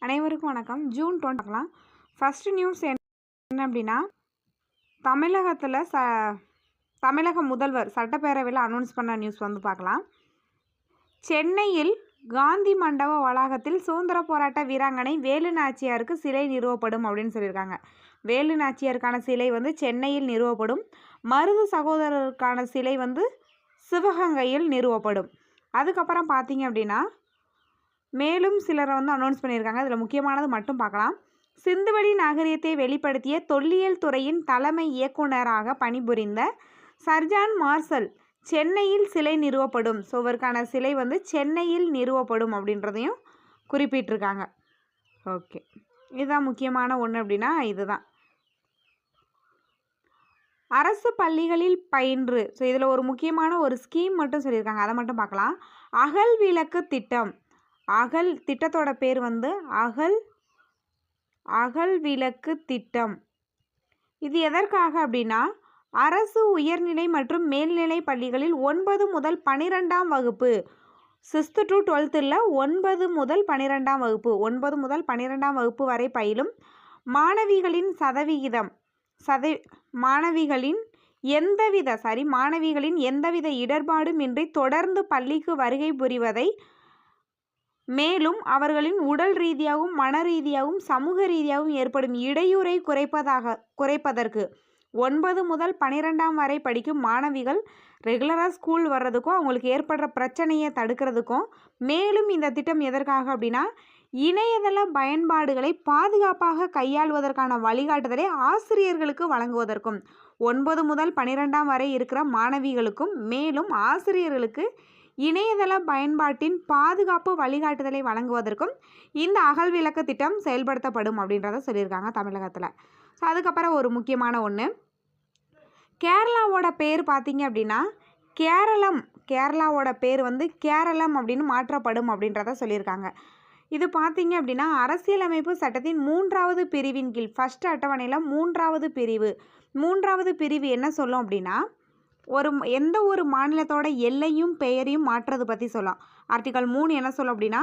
அனைவருக்கும் வணக்கம். ஜூன் 20 பார்க்கலாம். ஃபர்ஸ்ட் நியூஸ் என்ன அப்படின்னா, தமிழக முதல்வர் சட்டப்பேரவையில் அனௌன்ஸ் பண்ண நியூஸ் வந்து பார்க்கலாம். சென்னையில் காந்தி மண்டப வளாகத்தில் சுதந்திர போராட்ட வீராங்கனை வேலு நாச்சியாருக்கு சிலை நிறுவப்படும் அப்படின்னு சொல்லியிருக்காங்க. வேலு நாச்சியாருக்கான சிலை வந்து சென்னையில் நிறுவப்படும். மருது சகோதரருக்கான சிலை வந்து சிவகங்கையில் நிறுவப்படும். அதுக்கப்புறம் பார்த்தீங்க அப்படின்னா, மேலும் சிலரை வந்து அனௌன்ஸ் பண்ணியிருக்காங்க. இதில் முக்கியமானது மட்டும் பார்க்கலாம். சிந்துவெளி நாகரிகத்தை வெளிப்படுத்திய தொல்லியல் துறையின் தலைமை இயக்குநராக பணிபுரிந்த சர்ஜான் மார்சல் சென்னையில் சிலை நிறுவப்படும். ஸோ இவருக்கான சிலை வந்து சென்னையில் நிறுவப்படும் அப்படின்றதையும் குறிப்பிட்டிருக்காங்க. ஓகே, இதுதான் முக்கியமான ஒன்று அப்படின்னா இதுதான். அரசு பள்ளிகளில் பயின்று. ஸோ இதில் ஒரு முக்கியமான ஒரு ஸ்கீம் மட்டும் சொல்லியிருக்காங்க, அதை மட்டும் பார்க்கலாம். அகல் விளக்கு திட்டம். அகல் திட்டத்தோட பேர் வந்து அகல் விளக்கு திட்டம். இது எதற்காக அப்படின்னா, அரசு உயர்நிலை மற்றும் மேல்நிலை பள்ளிகளில் 9 முதல் 12ஆம் வகுப்பு 6th to 12th 9 முதல் 12ஆம் வகுப்பு 9 முதல் 12ஆம் வகுப்பு வரை பயிலும் மாணவிகளின் மாணவிகளின் எந்தவித இடர்பாடுமின்றி தொடர்ந்து பள்ளிக்கு வருகை புரிவதை, மேலும் அவர்களின் உடல் ரீதியாகவும் மன ரீதியாகவும் சமூக ரீதியாகவும் ஏற்படும் இடையூறை குறைப்பதற்கு 9 முதல் 12ஆம் வரை படிக்கும் மாணவிகள் ரெகுலராக ஸ்கூல் வர்றதுக்கும் அவங்களுக்கு ஏற்படுற பிரச்சனையை தடுக்கிறதுக்கும், மேலும் இந்த திட்டம் எதற்காக அப்படின்னா, இணையதள பயன்பாடுகளை பாதுகாப்பாக கையாள்வதற்கான வழிகாட்டுதலை ஆசிரியர்களுக்கு வழங்குவதற்கும், 9 முதல் 12ஆம் வரை இருக்கிற மாணவிகளுக்கும் மேலும் ஆசிரியர்களுக்கு இணையதள பயன்பாட்டின் பாதுகாப்பு வழிகாட்டுதலை வழங்குவதற்கும் இந்த அகல் விளக்கு திட்டம் செயல்படுத்தப்படும் அப்படின்றத சொல்லியிருக்காங்க தமிழகத்தில். ஸோ அதுக்கப்புறம் ஒரு முக்கியமான ஒன்று, கேரளாவோட பேர் பார்த்தீங்க அப்படின்னா கேரளாவோட பேர் வந்து கேரளம் அப்படின்னு மாற்றப்படும் அப்படின்றத சொல்லியிருக்காங்க. இது பார்த்தீங்க அப்படின்னா, அரசியலமைப்பு சட்டத்தின் 3வது பிரிவின் கீழ் ஃபர்ஸ்ட் அட்டவணையில் 3வது பிரிவு என்ன சொல்லும் அப்படின்னா, எந்த ஒரு மாநிலத்தோட எல்லையும் பெயரையும் மாற்றுறது பற்றி சொல்லலாம். ஆர்டிகல் 3 என்ன சொல்லும் அப்படின்னா,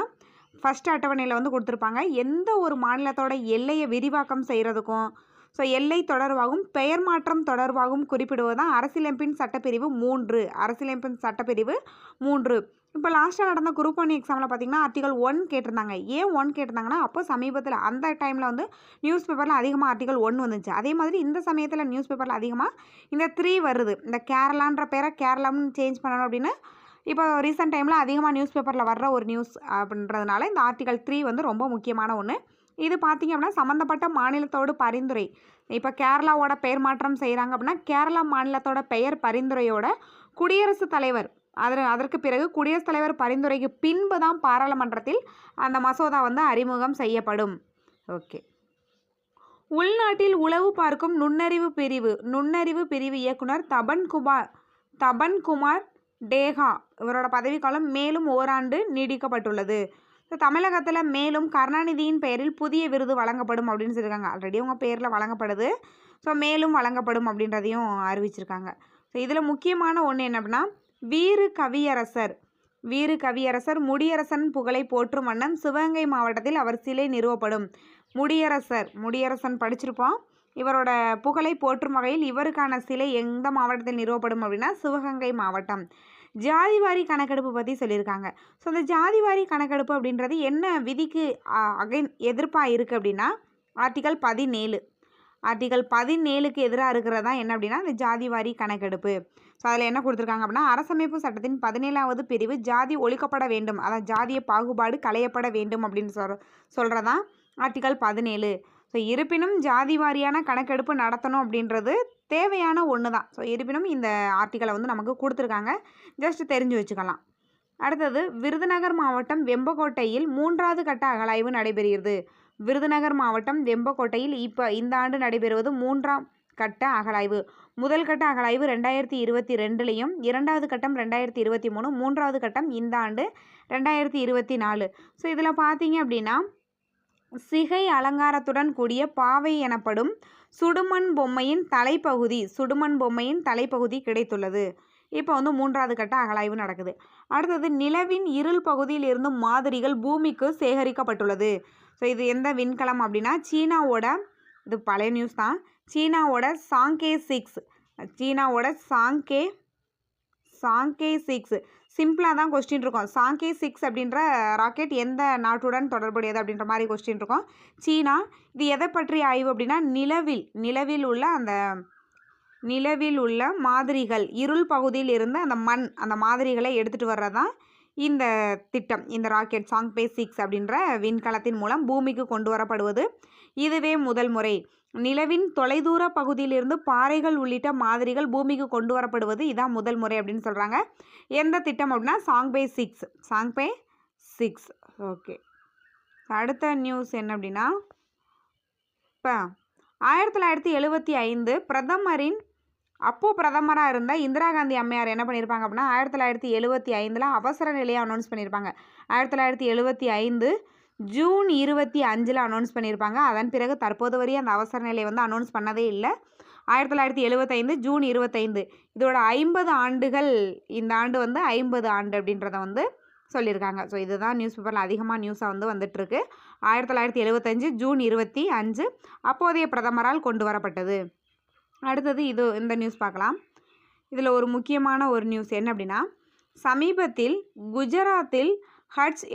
ஃபர்ஸ்ட் அட்டவணையில் வந்து கொடுத்துருப்பாங்க, எந்த ஒரு மாநிலத்தோட எல்லையை விரிவாக்கம் செய்கிறதுக்கும், ஸோ எல்லை தொடர்பாகவும் பெயர் மாற்றம் தொடர்பாகவும் குறிப்பிடுவது தான் அரசியலமைப்பின் சட்டப்பிரிவு 3. இப்போ லாஸ்ட்டாக நடந்த குரூப் 1 எக்ஸாமில் பார்த்தீங்கன்னா ஆர்டிகல் 1 கேட்டிருந்தாங்க. ஏன் 1 கேட்டிருந்தாங்கன்னா, அப்போ சமீபத்தில் அந்த டைமில் வந்து நியூஸ் பேப்பரில் அதிகமாக ஆர்டிகல் 1 வந்துச்சு. அதே மாதிரி இந்த சமயத்தில் நியூஸ் பேப்பரில் அதிகமாக இந்த 3 வருது. இந்த கேரளான்ற பேரை கேரளம்னு சேஞ்ச் பண்ணணும் அப்படின்னு இப்போ ரீசெண்ட் டைமில் அதிகமாக நியூஸ் பேப்பரில் வர்ற ஒரு நியூஸ் அப்படின்றதுனால இந்த ஆர்டிகல் 3 வந்து ரொம்ப முக்கியமான ஒன்று. இது பார்த்திங்க அப்படின்னா, சம்மந்தப்பட்ட மாநிலத்தோடு பரிந்துரை. இப்போ கேரளாவோட பெயர் மாற்றம் செய்கிறாங்க அப்படின்னா, கேரளா மாநிலத்தோட பெயர் பரிந்துரையோட குடியரசுத் தலைவர் அதற்கு பிறகு குடியரசுத் தலைவர் பரிந்துரைக்கு பின்பு தான் பாராளுமன்றத்தில் அந்த மசோதா வந்து அறிமுகம் செய்யப்படும். ஓகே, உள்நாட்டில் உளவு பார்க்கும் நுண்ணறிவு பிரிவு இயக்குனர் தபன்குமார் டேகா இவரோட பதவிக்காலம் மேலும் ஓராண்டு நீடிக்கப்பட்டுள்ளது. தமிழகத்தில் மேலும் கருணாநிதியின் பெயரில் புதிய விருது வழங்கப்படும் அப்படின்னு சொல்லியிருக்காங்க. ஆல்ரெடி உங்கள் பேரில் வழங்கப்படுது, ஸோ மேலும் வழங்கப்படும் அப்படின்றதையும் அறிவிச்சிருக்காங்க. ஸோ இதில் முக்கியமான ஒன்று என்ன அப்படின்னா, வீறு கவியரசர் முடியரசன் புகழை போற்றும் வண்ணம் சிவகங்கை மாவட்டத்தில் அவர் சிலை நிறுவப்படும். முடியரசன் படிச்சிருப்போம். இவரோட புகழை போற்றும் வகையில் இவருக்கான சிலை எந்த மாவட்டத்தில் நிறுவப்படும் அப்படின்னா சிவகங்கை மாவட்டம். ஜாதிவாரி கணக்கெடுப்பு பற்றி சொல்லியிருக்காங்க. ஸோ அந்த ஜாதிவாரி கணக்கெடுப்பு அப்படின்றது என்ன விதிக்கு எதிர்ப்பாக இருக்குது அப்படின்னா, ஆர்டிகல் 17க்கு எதிராக இருக்கிறதா என்ன அப்படின்னா இந்த ஜாதிவாரி கணக்கெடுப்பு. ஸோ அதில் என்ன கொடுத்துருக்காங்க அப்படின்னா, அரசமைப்பு சட்டத்தின் 17வது பிரிவு ஜாதி ஒழிக்கப்பட வேண்டும், அதாவது ஜாதிய பாகுபாடு களையப்பட வேண்டும் அப்படின்னு சொல்கிறதான் ஆர்டிகல் 17. ஸோ இருப்பினும் ஜாதி வாரியான கணக்கெடுப்பு நடத்தணும் அப்படின்றது தேவையான ஒன்று தான். ஸோ இருப்பினும் இந்த ஆர்டிக்கலை வந்து நமக்கு கொடுத்துருக்காங்க, ஜஸ்ட் தெரிஞ்சு வச்சுக்கலாம். அடுத்தது, விருதுநகர் மாவட்டம் வெம்பக்கோட்டையில் 3வது கட்ட அகழாய்வு நடைபெறுகிறது. விருதுநகர் மாவட்டம் வெம்பக்கோட்டையில் இந்த ஆண்டு நடைபெறுவது 3ஆம் கட்ட அகழாய்வு. முதல் கட்ட அகழாய்வு 2022லையும், 2வது கட்டம் 2023, 3வது கட்டம் இந்த ஆண்டு 2024. ஸோ இதில் பார்த்தீங்க அப்படின்னா, சிகை அலங்காரத்துடன் கூடிய பாவை எனப்படும் சுடுமண் பொம்மையின் தலைப்பகுதி கிடைத்துள்ளது. இப்போ வந்து 3வது கட்ட அகழாய்வு நடக்குது. அடுத்தது நிலவின் இருள் பகுதியில் இருந்து மாதிரிகள் பூமிக்கு சேகரிக்கப்பட்டுள்ளது. ஸோ இது எந்த விண்கலம் அப்படின்னா சீனாவோட, இது பழைய நியூஸ் தான், சீனாவோட சாங்கே 6, சீனாவோட சாங்கே 6. சிம்பிளாக தான் கொஸ்டின் இருக்கும். சாங்கே 6 அப்படின்ற ராக்கெட் எந்த நாட்டுடன் தொடர்புடையது அப்படின்ற மாதிரி கொஸ்டின் இருக்கும். சீனா. இது எதை பற்றி ஆய்வு அப்படின்னா நிலவில் உள்ள மாதிரிகள், இருள் பகுதியில் இருந்து அந்த மாதிரிகளை எடுத்துகிட்டு வர்றதான் இந்த திட்டம். இந்த ராக்கெட் சாங்கே 6 அப்படின்ற விண்கலத்தின் மூலம் பூமிக்கு கொண்டு வரப்படுவது இதுவே முதல் முறை. நிலவின் தொலைதூர பகுதியிலிருந்து பாறைகள் உள்ளிட்ட மாதிரிகள் பூமிக்கு கொண்டு வரப்படுவது இதான் முதல் முறை அப்படின்னு சொல்கிறாங்க. எந்த திட்டம் அப்படின்னா சாங்கே 6. ஓகே, அடுத்த நியூஸ் என்ன அப்படின்னா, இப்போ 1975 பிரதமராக இருந்த இந்திரா காந்தி அம்மையார் என்ன பண்ணியிருப்பாங்க அப்படின்னா 1975 அவசர நிலையை அனௌன்ஸ் பண்ணியிருப்பாங்க. 1975 ஜூன் 25 அனௌன்ஸ் பண்ணியிருப்பாங்க. அதன் பிறகு தற்போது வரை அந்த அவசர நிலையை வந்து அனௌன்ஸ் பண்ணதே இல்லை. 1975 ஜூன் 25 இதோட 50 ஆண்டுகள், இந்த ஆண்டு வந்து 50 ஆண்டு அப்படின்றத வந்து சொல்லியிருக்காங்க. ஸோ இதுதான் நியூஸ் பேப்பரில் அதிகமாக நியூஸாக வந்து வந்துட்டுருக்கு. 1975 ஜூன் 25 அப்போதைய பிரதமரால் கொண்டு வரப்பட்டது. அடுத்தது இந்த நியூஸ் பார்க்கலாம். இதில் ஒரு முக்கியமான ஒரு நியூஸ் என்ன அப்படின்னா, சமீபத்தில் குஜராத்தில்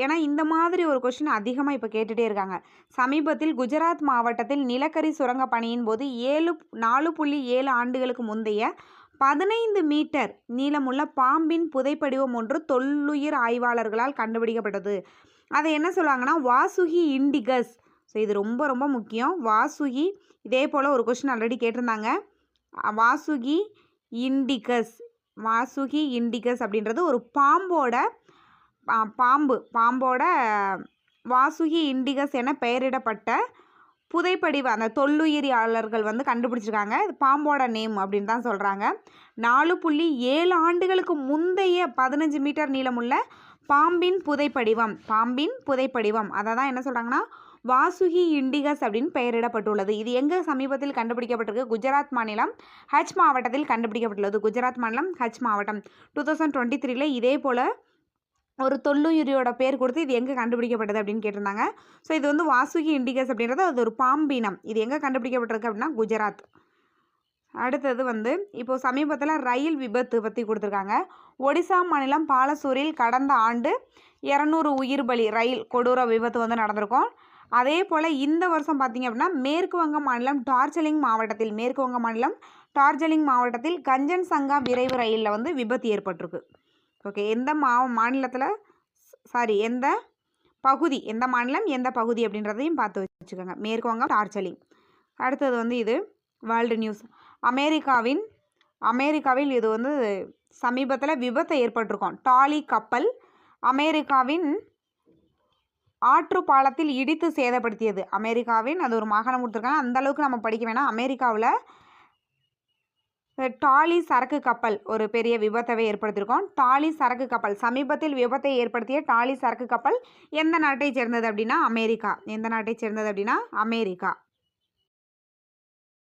ஏன்னா இந்த மாதிரி ஒரு கொஸ்டின் அதிகமாக இப்போ கேட்டுகிட்டே இருக்காங்க. சமீபத்தில் குஜராத் மாவட்டத்தில் நிலக்கரி சுரங்க பணியின் போது 4.7 ஆண்டுகளுக்கு முந்தைய 15 மீட்டர் நீளமுள்ள பாம்பின் புதைப்படிவம் ஒன்று தொல்லுயிர் ஆய்வாளர்களால் கண்டுபிடிக்கப்பட்டது. அதை என்ன சொல்லுவாங்கன்னா வாசுகி இண்டிகஸ். ஸோ இது ரொம்ப ரொம்ப முக்கியம். வாசுகி, இதே போல் ஒரு கொஸ்டின் ஆல்ரெடி கேட்டிருந்தாங்க. வாசுகி இண்டிகஸ் அப்படின்றது ஒரு பாம்போட வாசுகி இண்டிகஸ் என பெயரிடப்பட்ட புதைப்படிவ அந்த தொல்லுயிரியாளர்கள் வந்து கண்டுபிடிச்சிருக்காங்க. இது பாம்போட நேம் அப்படின்னு தான் சொல்கிறாங்க. 4.7 ஆண்டுகளுக்கு முந்தைய 15 மீட்டர் நீளமுள்ள பாம்பின் புதைப்படிவம் அதை தான் என்ன சொல்கிறாங்கன்னா வாசுகி இண்டிகஸ் அப்படின்னு பெயரிடப்பட்டுள்ளது. இது எங்கே சமீபத்தில் கண்டுபிடிக்கப்பட்டிருக்கு? குஜராத் மாநிலம் ஹஜ் மாவட்டத்தில் கண்டுபிடிக்கப்பட்டுள்ளது. குஜராத் மாநிலம் ஹஜ் மாவட்டம் 2023 இதே போல் ஒரு தொல்லுயிரியோட பேர் கொடுத்து இது எங்கே கண்டுபிடிக்கப்பட்டது அப்படின்னு கேட்டிருந்தாங்க. ஸோ இது வந்து வாசுகி இண்டிகஸ் அப்படின்றது அது ஒரு பாம்பினம். இது எங்கே கண்டுபிடிக்கப்பட்டிருக்கு அப்படின்னா குஜராத். அடுத்தது வந்து இப்போது சமீபத்தில் ரயில் விபத்து பற்றி கொடுத்துருக்காங்க. ஒடிசா மாநிலம் பாலசூரில் கடந்த ஆண்டு 200 உயிர் பலி ரயில் கொடூர விபத்து வந்து நடந்திருக்கும். அதே போல் இந்த வருஷம் பார்த்திங்க அப்படின்னா மேற்கு வங்க மாநிலம் டார்ஜிலிங் மாவட்டத்தில் கஞ்சன்சங்கா விரைவு ரயிலில் வந்து விபத்து ஏற்பட்டிருக்கு. ஓகே, எந்த மாநிலம் எந்த பகுதி அப்படின்றதையும் பார்த்து வச்சுக்கோங்க. மேற்கு வங்கம் டார்ஜிலிங். அடுத்தது வந்து இது வேர்ல்டு நியூஸ். அமெரிக்காவில் இது வந்து சமீபத்தில் விபத்தை ஏற்பட்டிருக்கும். டாலி கப்பல் அமெரிக்காவின் ஆற்று பாலத்தில் இடித்து சேதப்படுத்தியது. அது ஒரு மாகாணம் கொடுத்துருக்காங்க, அந்த அளவுக்கு நம்ம படிக்க வேணாம். அமெரிக்காவில் டாலி சரக்கு கப்பல் ஒரு பெரிய விபத்தை ஏற்படுத்தியிருக்கோம். டாலி சரக்கு கப்பல் சமீபத்தில் விபத்தை ஏற்படுத்திய டாலி சரக்கு கப்பல் எந்த நாட்டை சேர்ந்தது அப்படின்னா அமெரிக்கா.